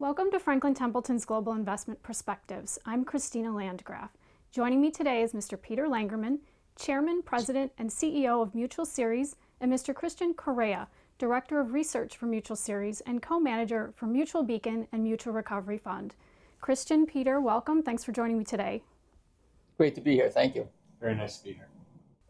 Welcome to Franklin Templeton's Global Investment Perspectives. I'm Christina Landgraf. Joining me today is Mr. Peter Langerman, Chairman, President, and CEO of Mutual Series, and Mr. Christian Correa, Director of Research for Mutual Series and co-manager for Mutual Beacon and Mutual Recovery Fund. Christian, Peter, welcome. Thanks for joining me today. Great to be here. Thank you. Very nice to be here.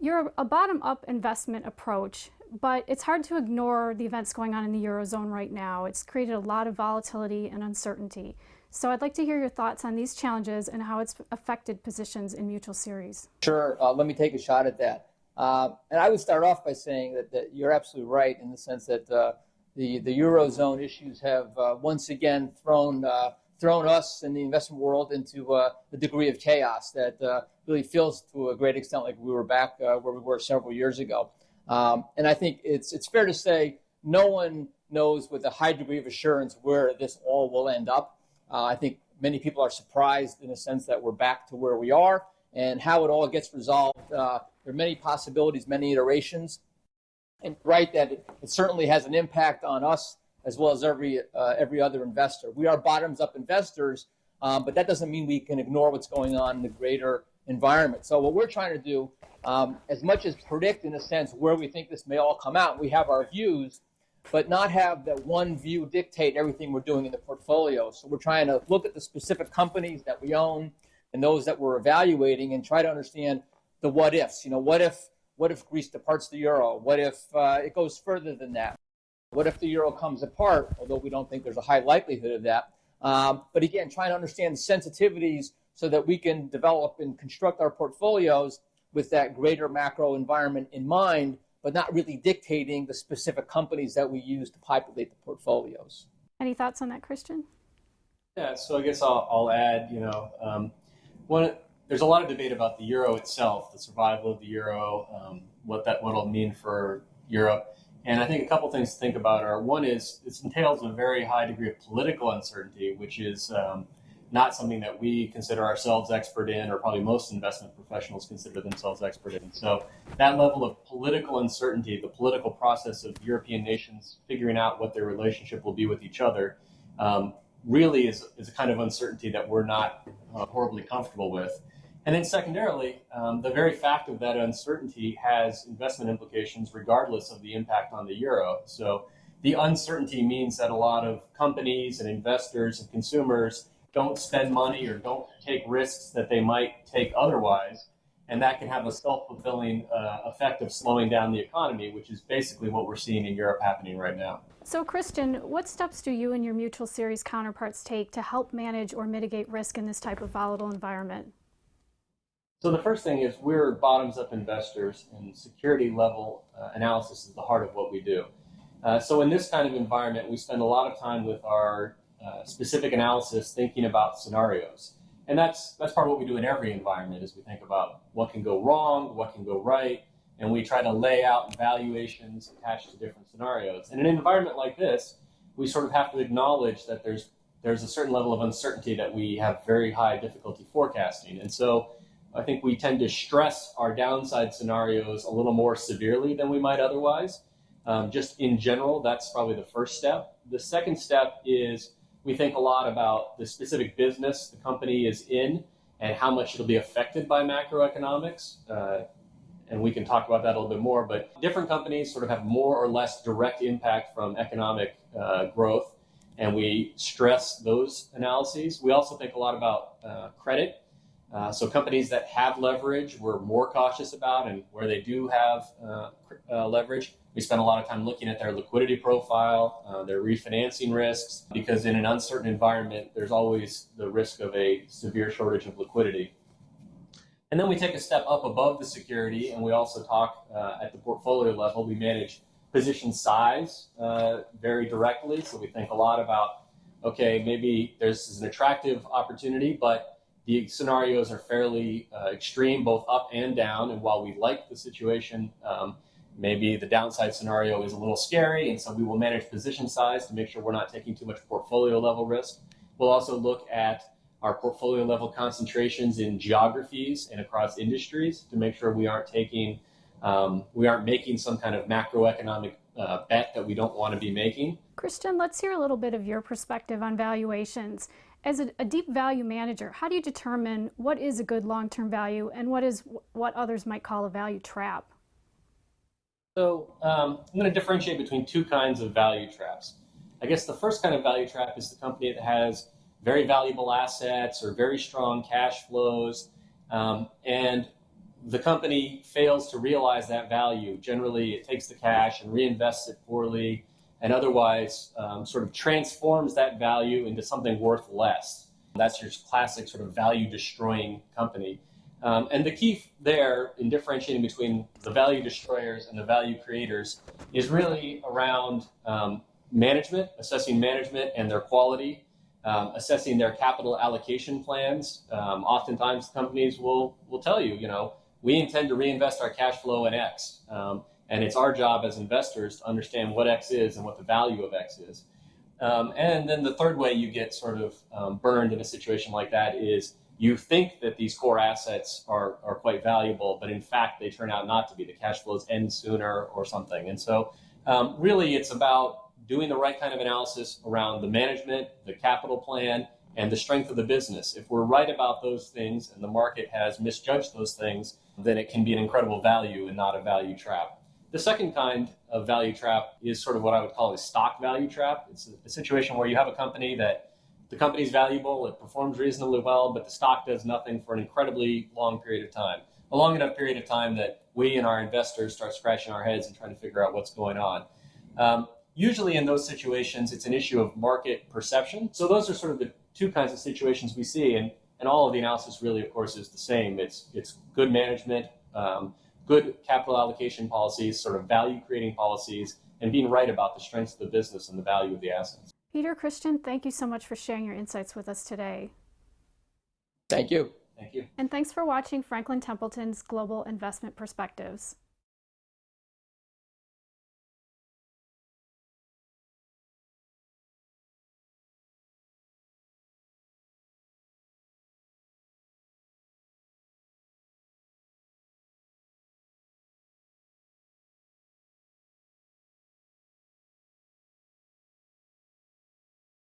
You're a bottom-up investment approach, but it's hard to ignore the events going on in the Eurozone right now. It's created a lot of volatility and uncertainty. So I'd like to hear your thoughts on these challenges and how it's affected positions in Mutual Series. Sure. Let me take a shot at that. And I would start off by saying that you're absolutely right in the sense that the Eurozone issues have once again thrown us in the investment world into a degree of chaos that really feels to a great extent like we were back where we were several years ago. And I think it's fair to say no one knows with a high degree of assurance where this all will end up. I think many people are surprised in the sense that we're back to where we are and how it all gets resolved. There are many possibilities, many iterations. And right that it certainly has an impact on us as well as every other investor. We are bottoms-up investors, but that doesn't mean we can ignore what's going on in the greater environment. So what we're trying to do, as much as predict in a sense where we think this may all come out, we have our views, but not have that one view dictate everything we're doing in the portfolio. So we're trying to look at the specific companies that we own and those that we're evaluating and try to understand the what ifs. You know, what if Greece departs the euro? What if it goes further than that? What if the euro comes apart, although we don't think there's a high likelihood of that. But again, trying to understand the sensitivities so that we can develop and construct our portfolios with that greater macro environment in mind, but not really dictating the specific companies that we use to populate the portfolios. Any thoughts on that, Christian? Yeah, so I guess I'll add, there's a lot of debate about the euro itself, the survival of the euro, what it'll mean for Europe. And I think a couple things to think about are, one is it entails a very high degree of political uncertainty, which is not something that we consider ourselves expert in, or probably most investment professionals consider themselves expert in. So that level of political uncertainty, the political process of European nations figuring out what their relationship will be with each other, really is a kind of uncertainty that we're not horribly comfortable with. And then secondarily, the very fact of that uncertainty has investment implications regardless of the impact on the euro. So the uncertainty means that a lot of companies and investors and consumers don't spend money or don't take risks that they might take otherwise. And that can have a self-fulfilling effect of slowing down the economy, which is basically what we're seeing in Europe happening right now. So, Christian, what steps do you and your Mutual Series counterparts take to help manage or mitigate risk in this type of volatile environment? So the first thing is we're bottoms-up investors, and security level analysis is the heart of what we do. So in this kind of environment, we spend a lot of time with our specific analysis thinking about scenarios. And that's part of what we do in every environment, is we think about what can go wrong, what can go right, and we try to lay out valuations attached to different scenarios. And in an environment like this, we sort of have to acknowledge that there's a certain level of uncertainty that we have very high difficulty forecasting. And so I think we tend to stress our downside scenarios a little more severely than we might otherwise. Just in general, that's probably the first step. The second step is we think a lot about the specific business the company is in and how much it'll be affected by macroeconomics. And we can talk about that a little bit more, but different companies sort of have more or less direct impact from economic growth, and we stress those analyses. We also think a lot about credit. So companies that have leverage, we're more cautious about, and where they do have leverage, we spend a lot of time looking at their liquidity profile, their refinancing risks, because in an uncertain environment, there's always the risk of a severe shortage of liquidity. And then we take a step up above the security, and we also talk at the portfolio level. We manage position size very directly, so we think a lot about, okay, maybe this is an attractive opportunity, but the scenarios are fairly extreme, both up and down. And while we like the situation, maybe the downside scenario is a little scary. And so we will manage position size to make sure we're not taking too much portfolio level risk. We'll also look at our portfolio level concentrations in geographies and across industries to make sure we aren't taking We aren't making some kind of macroeconomic bet that we don't want to be making. Christian, let's hear a little bit of your perspective on valuations. As a deep value manager, how do you determine what is a good long-term value and what others might call a value trap? So I'm going to differentiate between two kinds of value traps. I guess the first kind of value trap is the company that has very valuable assets or very strong cash flows, and the company fails to realize that value. Generally, it takes the cash and reinvests it poorly, and otherwise sort of transforms that value into something worth less. That's your classic sort of value-destroying company. And the key there in differentiating between the value destroyers and the value creators is really around management, assessing management and their quality, assessing their capital allocation plans. Oftentimes companies will tell you, we intend to reinvest our cash flow in X. And it's our job as investors to understand what X is and what the value of X is. And then the third way you get sort of burned in a situation like that is you think that these core assets are quite valuable, but in fact they turn out not to be. The cash flows end sooner or something. And so really it's about doing the right kind of analysis around the management, the capital plan, and the strength of the business. If we're right about those things and the market has misjudged those things, then it can be an incredible value and not a value trap. The second kind of value trap is sort of what I would call a stock value trap. It's a situation where you have a company that the company's valuable, it performs reasonably well, but the stock does nothing for an incredibly long period of time. A long enough period of time that we and our investors start scratching our heads and trying to figure out what's going on. Usually in those situations, it's an issue of market perception. So those are sort of the two kinds of situations we see, and all of the analysis really, of course, is the same. It's good management, good capital allocation policies, sort of value-creating policies, and being right about the strengths of the business and the value of the assets. Peter, Christian, thank you so much for sharing your insights with us today. Thank you. Thank you. And thanks for watching Franklin Templeton's Global Investment Perspectives.